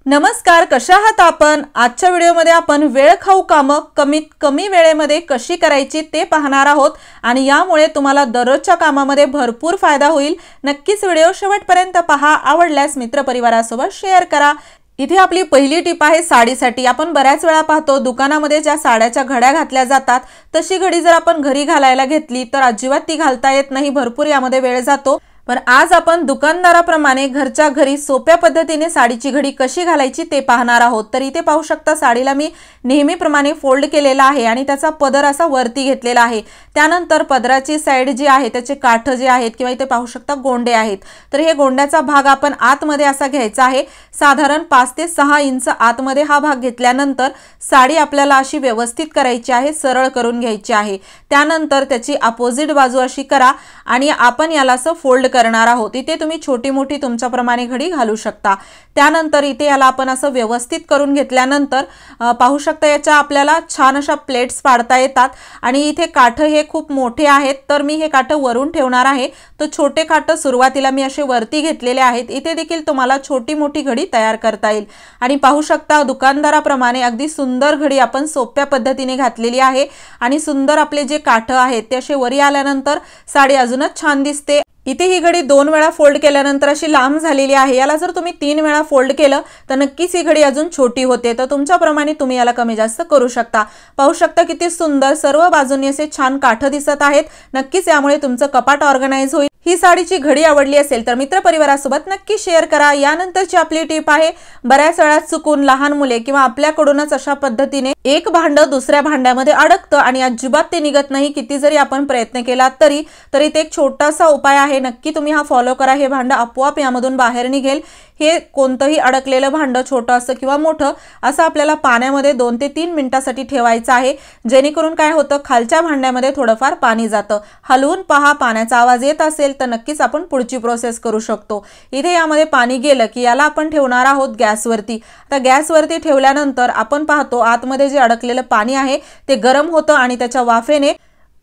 नमस्कार, कशा आहात आपण? आजच्या व्हिडिओमध्ये आपण वेळखाऊ कामं कमीत कमी वेळेमध्ये कशी करायची ते पाहणार आहोत आणि यामुळे तुम्हाला दररोजच्या कामामध्ये भरपूर फायदा होईल। नक्कीच व्हिडिओ शेवटपर्यंत पहा। आवडल्यास मित्रपरिवारासोबत शेअर करा। इथे आपली पहिली टिप आहे साडीसाठी। आपण बऱ्याच वेळा पाहतो दुकानामध्ये ज्या साड्याच्या घड्या घातल्या जातात तशी घडी जर आपण घरी घालायला घेतली तर अजिबात ती घालता येत नाही, भरपूर यामध्ये वेळ जातो। पण आज आपण दुकानदाराप्रमाणे घरच्या घरी सोप्या पद्धतीने साडीची घडी कशी घालायची ते पाहणार आहोत। तर इथे पाहू शकता साडीला मी नेहमीप्रमाणे फोल्ड केलेला आहे आणि त्याचा पदर असा वरती घेतलेला आहे। त्यानंतर पदराची साइड जी आहे त्याचे काठ जे आहेत किंवा इथे पाहू शकता गोंडे आहेत, तर हे गोंड्याचा भाग आपण आतमध्ये असा घ्यायचा आहे। साधारण 5 ते 6 इंच आतमध्ये हा भाग घेतल्यानंतर साडी आपल्याला अशी व्यवस्थित करायची आहे, सरळ करून घ्यायची आहे। त्यानंतर त्याची अपोजिट बाजू अशी करा आणि आपण याला असं फोल्ड करणार आहोत। इथे तुम्ही छोटी मोठी तुमच्याप्रमाणे घडी घालू शकता। त्यानंतर इथे याला आपण असं व्यवस्थित करून घेतल्यानंतर पाहू शकता याच्या आपल्याला छान अशा प्लेट्स पाडता येतात आणि इथे काठ हे खूप मोठे आहेत तर मी हे काठ वरून ठेवणार आहे। तो छोटे काठ सुरुवातीला मी असे वरती घेतलेले आहेत। इथे देखील तुम्हाला छोटी मोठी घडी तयार करता येईल आणि पाहू शकता दुकानदाराप्रमाणे अगदी सुंदर घडी आपण सोप्या पद्धतीने घातलेली आहे आणि सुंदर आपले जे काठ आहेत ते असे वरी आल्यानंतर साडी अजूनच छान दिसते। इथे ही घडी 2 वेळा फोल्ड केल्यानंतर अशी लांब झालेली आहे। याला जर तुम्ही 3 वेळा फोल्ड केलं तर नक्कीच ही घडी अजून छोटी होते, तर तुमच्याप्रमाणे तुम्ही याला कमी जास्त करू शकता। पाहू शकता किती सुंदर सर्व बाजूंनी असे छान काठ दिसत आहेत। नक्कीच यामुळे तुमचं कपाट ऑर्गनाइज होईल। ही साडीची घडी आवडली असेल तर मित्रपरिवारासोबत नक्की शेअर करा। यानंतरची आपली टिप आहे, बऱ्याच वेळा चुकून लहान मुले किंवा आपल्याकडूनच अशा पद्धतीने एक भांड दुसऱ्या भांड्यामध्ये अडकतं आणि अजिबात ते निघत नाही, किती जरी आपण प्रयत्न केला तरी ते एक छोटासा उपाय आहे, नक्की तुम्ही हा फॉलो करा। हे भांड आपोआप यामधून बाहेर निघेल। हे कोणतंही अडकलेलं भांड छोटं असं किंवा मोठं असं आपल्याला पाण्यामध्ये 2 ते 3 मिनिटांसाठी ठेवायचं आहे, जेणेकरून काय होतं खालच्या भांड्यामध्ये थोडंफार पाणी जातं। हलवून पहा, पाण्याचा आवाज येत असेल तर नक्कीच आपण पुढची प्रोसेस करू शकतो। इथे यामध्ये पाणी गेलं की याला आपण ठेवणार आहोत गॅसवरती। आता गॅसवरती ठेवल्यानंतर आपण पाहतो आतमध्ये जे अडकलेलं पाणी आहे ते गरम होतं आणि त्याच्या वाफेने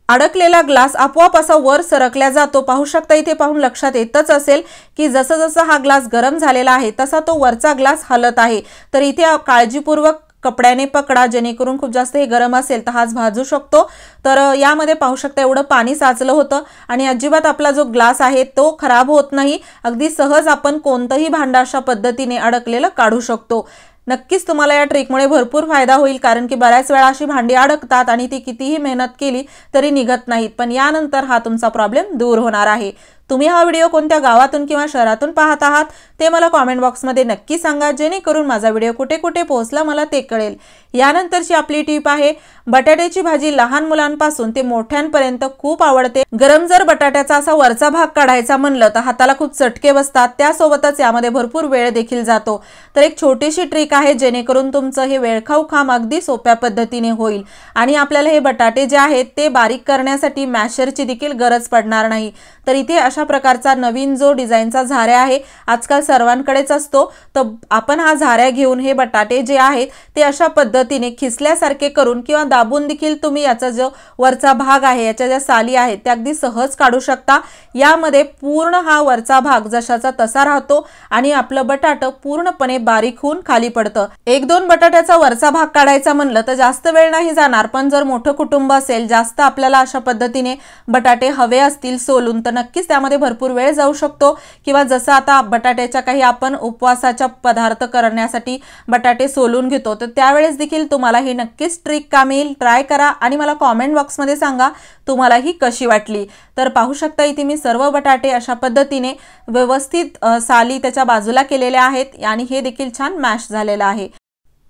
अडकलेला ग्लास आपोआप असा वर सरकल्या जातो। पाहू शकता इथे पाहून लक्षात येतच असेल की जसं जसं हा ग्लास गरम झालेला आहे तसा तो वरचा ग्लास हलत आहे। तर इथे काळजीपूर्वक कपड्याने पकडा, जेणेकरून खूप जास्त हे गरम असेल तर हाच भाजू शकतो। तर यामध्ये पाहू शकता एवढं पाणी साचलं होतं आणि अजिबात आपला जो ग्लास आहे तो खराब होत नाही। अगदी सहज आपण कोणतंही भांड अशा पद्धतीने अडकलेलं काढू शकतो। नक्कीच तुम्हाला या ट्रिकमुळे भरपूर फायदा होईल, कारण की बऱ्याच वेळा अशी भांडी अडकतात आणि ती कितीही मेहनत केली तरी निघत नाहीत, पण यानंतर हा तुमचा प्रॉब्लेम दूर होणार आहे। तुम्ही हा व्हिडिओ कोणत्या गावातून किंवा शहरातून पाहत आहात ते मला कमेंट बॉक्समध्ये नक्की सांगा, जेणेकरून माझा व्हिडिओ कुठे कुठे पोहोचला मला ते कळेल। यानंतरची आपली टिप आहे, बटाट्याची भाजी लहान मुलांपासून ते मोठ्यांपर्यंत खूप आवडते। गरम जर बटाट्याचा असा वरचा भाग काढायचा म्हणलं तर हाताला खूप चटके बसतात, त्यासोबतच यामध्ये भरपूर वेळ देखील जातो। तर एक छोटीशी ट्रिक आहे जेणेकरून तुमचं हे वेळखाऊ काम अगदी सोप्या पद्धतीने होईल आणि आपल्याला हे बटाटे जे आहेत ते बारीक करण्यासाठी मॅशरची देखील गरज पडणार नाही। तर इथे अशा प्रकारचा नवीन जो डिझाईनचा झाऱ्या आहे आजकाल सर्वांकडेच असतो, तर आपण हा झाऱ्या घेऊन हे बटाटे जे आहेत ते अशा पद्धतीने खिसल्यासारखे करून किंवा दाबून देखील तुम्ही याचा जो वरचा भाग आहे याच्या ज्या साली आहेत त्या अगदी सहज काढू शकता। यामध्ये पूर्ण हा वरचा भाग जशाचा तसा राहतो आणि आपलं बटाटं पूर्णपणे बारीक होऊन खाली पडतं। 1-2 बटाट्याचा वरचा भाग काढायचा म्हणलं तर जास्त वेळ नाही जाणार, पण जर मोठं कुटुंब असेल, जास्त आपल्याला अशा पद्धतीने बटाटे हवे असतील सोलून, तर नक्कीच त्यामध्ये भरपूर वेळ जाऊ शकतो। किंवा जसं आता बटाट्याच्या काही आपण उपवासाच्या पदार्थ करण्यासाठी बटाटे सोलून घेतो, तर त्यावेळेस देखील तुम्हाला ही नक्कीच ट्रिक कामी येईल। ट्राय करा आणि मला कमेंट बॉक्समध्ये सांगा तुम्हाला ही कशी वाटली। तर पाहू शकता इथे मी सर्व बटाटे अशा पद्धतीने व्यवस्थित साली त्याच्या बाजूला केलेल्या आहेत आणि हे देखील छान मॅश झालेलं आहे।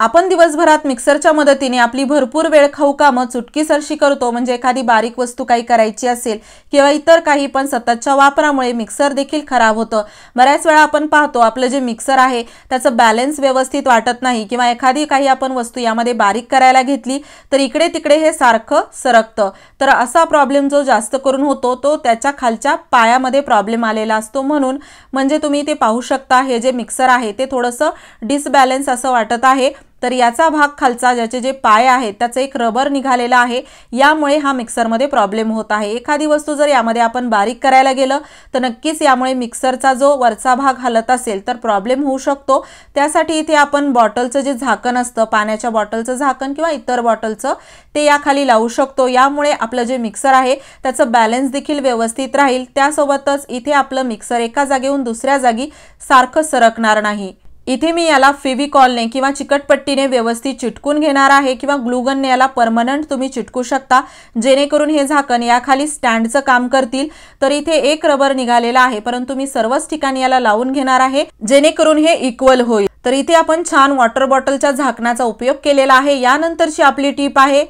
आपण दिवसभरात मिक्सरच्या मदतीने आपली भरपूर वेळखाऊ कामं चुटकीसरशी करतो, म्हणजे एखादी बारीक वस्तू काही करायची असेल किंवा इतर काही, पण सततच्या वापरामुळे मिक्सर देखील खराब होतं। बऱ्याच वेळा आपण पाहतो आपलं जे मिक्सर आहे त्याचं बॅलन्स व्यवस्थित वाटत नाही किंवा एखादी काही आपण वस्तू यामध्ये बारीक करायला घेतली तर इकडे तिकडे हे सारखं सरकतं। तर असा प्रॉब्लेम जो जास्त करून होतो तो त्याच्या खालच्या पायामध्ये प्रॉब्लेम आलेला असतो। म्हणून म्हणजे तुम्ही ते पाहू शकता हे जे मिक्सर आहे ते थोडंसं डिसबॅलन्स असं वाटत आहे, तर याचा भाग खालचा ज्याचे जे पाय आहेत त्याचं एक रबर निघालेला आहे, यामुळे हा मिक्सरमध्ये प्रॉब्लेम होत आहे। एखादी वस्तू जर यामध्ये आपण बारीक करायला गेलं तर नक्कीच यामुळे मिक्सरचा जो वरचा भाग हलत असेल तर प्रॉब्लेम होऊ शकतो। त्यासाठी इथे आपण बॉटलचं जे झाकण असतं, पाण्याच्या बॉटलचं झाकण किंवा इतर बॉटलचं, ते याखाली लावू शकतो। यामुळे आपलं जे मिक्सर आहे त्याचं बॅलन्स देखील व्यवस्थित राहील। त्यासोबतच इथे आपलं मिक्सर एका जागेहून दुसऱ्या जागी सारखं सरकणार नाही। इथे मी याला फेविकॉलने किंवा चिकटपट्टीने व्यवस्थित चिटकून घेणार आहे किंवा ग्लूगनने याला परमनंट तुम्ही चिटकू शकता, जेणेकरून हे झाकण याखाली स्टँडचं काम करतील। तर इथे एक रबर निघालेला आहे, परंतु मी सर्वच ठिकाणी याला लावून घेणार आहे जेणेकरून हे इक्वल होईल। तर इथे आपण छान वॉटर बॉटलच्या झाकणाचा उपयोग केलेला आहे। यानंतरची आपली टीप आहे,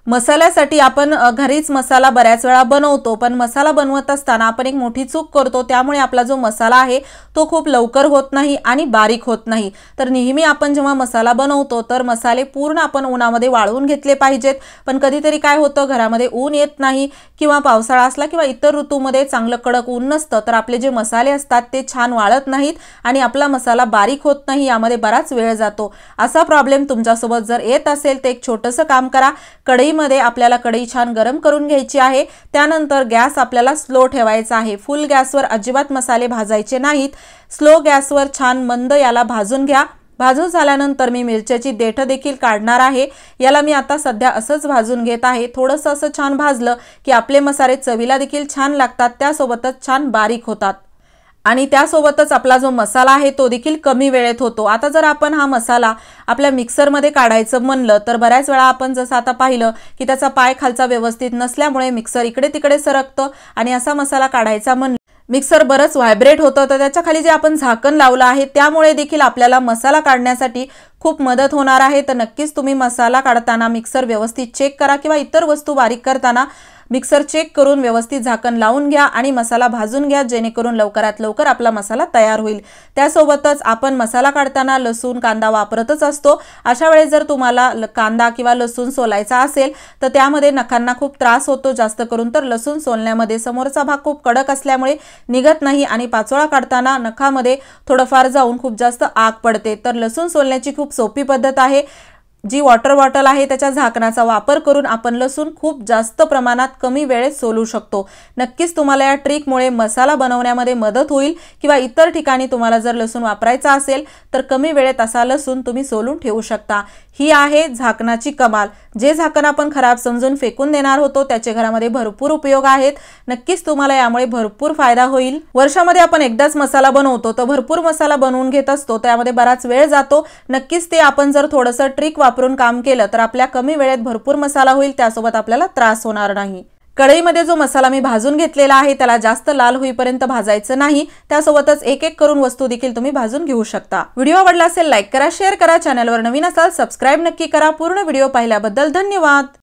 मसाल्यासाठी आपण घरीच मसाला बऱ्याच वेळा बनवतो, पण मसाला बनवत असताना आपण एक मोठी चूक करतो, त्यामुळे आपला जो मसाला आहे तो खूप लवकर होत नाही आणि बारीक होत नाही। तर नेहमी आपण जेव्हा मसाला बनवतो तर मसाले पूर्ण आपण उन्हामध्ये वाळवून घेतले पाहिजेत, पण कधीतरी काय होतं, घरामध्ये ऊन येत नाही किंवा पावसाळा असला किंवा इतर ऋतूमध्ये चांगलं कडक ऊन नसतं, तर आपले जे मसाले असतात ते छान वाळत नाहीत आणि आपला मसाला बारीक होत नाही, यामध्ये बराच वेळ जातो। असा प्रॉब्लेम तुमच्यासोबत जर येत असेल तर एक छोटंसं काम करा, कढईमध्ये आपल्याला कढई छान गरम करून घ्यायची आहे। त्यानंतर गॅस आपल्याला स्लो ठेवायचा आहे, फुल गॅसवर अजिबात मसाले भाजायचे नाहीत, स्लो गॅसवर छान मंद याला भाजून घ्या। भाजून झाल्यानंतर मी मिरच्याची देठ देखील काढणार आहे, याला मी आता सध्या असंच भाजून घेत आहे। थोडंसं असं छान भाजलं की आपले मसाले चवीला देखील छान लागतात, त्यासोबतच छान बारीक होतात आणि त्यासोबतच आपला जो मसाला आहे तो देखील कमी वेळेत होतो। आता जर आपण हा मसाला आपल्या मिक्सरमध्ये काढायचं म्हणलं तर बऱ्याच वेळा आपण जसं आता पाहिलं की त्याचा पाय खालचा व्यवस्थित नसल्यामुळे मिक्सर इकडे तिकडे सरकतं आणि असा मसाला काढायचा म्हणलं मिक्सर बरंच व्हायब्रेट होतं। तर त्याच्या खाली जे आपण झाकण लावलं आहे त्यामुळे देखील आपल्याला मसाला काढण्यासाठी खूप मदत होणार आहे। तर नक्कीच तुम्ही मसाला काढताना मिक्सर व्यवस्थित चेक करा किंवा इतर वस्तू बारीक करताना मिक्सर चेक करून व्यवस्थित झाकण लावून घ्या आणि मसाला भाजून घ्या, जेणेकरून लवकरात लवकर आपला मसाला तयार होईल। त्यासोबतच आपण मसाला काढताना लसूण कांदा वापरतच असतो। अशा वेळेस जर तुम्हाला कांदा किंवा लसूण सोलायचा असेल तर त्यामध्ये नखांना खूप त्रास होतो, जास्त करून तर लसूण सोलण्यामध्ये समोरचा भाग खूप कडक असल्यामुळे निघत नाही आणि पाचोळा काढताना नखामध्ये थोडंफार जाऊन खूप जास्त आग पडते। तर लसूण सोलण्याची खूप सोपी पद्धत आहे, जी वॉटर बॉटल आहे त्याच्या झाकणाचा वापर करून आपण लसूण खूप जास्त प्रमाणात कमी वेळेत सोलू शकतो। नक्कीच तुम्हाला या ट्रिकमुळे मसाला बनवण्यामध्ये मदत होईल किंवा इतर ठिकाणी तुम्हाला जर लसूण वापरायचा असेल तर कमी वेळेत असा लसूण तुम्ही सोलून ठेवू शकता। ही आहे झाकणाची कमाल। जे झाकण आपण खराब समजून फेकून देणार होतो त्याचे घरामध्ये भरपूर उपयोग आहेत, नक्कीच तुम्हाला यामुळे भरपूर फायदा होईल। वर्षामध्ये आपण एकदाच मसाला बनवतो तर भरपूर मसाला बनवून घेत असतो, त्यामध्ये बराच वेळ जातो। नक्कीच ते आपण जर थोडंसं ट्रिक वापरून काम केलं तर आपल्या कमी वेळेत भरपूर मसाला होईल, त्यासोबत आपल्याला त्रास होणार नाही। कढईमध्ये जो मसाला मी भाजून घेतलेला आहे त्याला जास्त लाल होईपर्यंत भाजायचं नाही, त्यासोबतच एक एक करून वस्तू देखील तुम्ही भाजून घेऊ शकता। व्हिडिओ आवडला असेल लाईक करा, शेअर करा, चॅनलवर नवीन असाल सबस्क्राइब नक्की करा। पूर्ण व्हिडिओ पाहिल्याबद्दल धन्यवाद।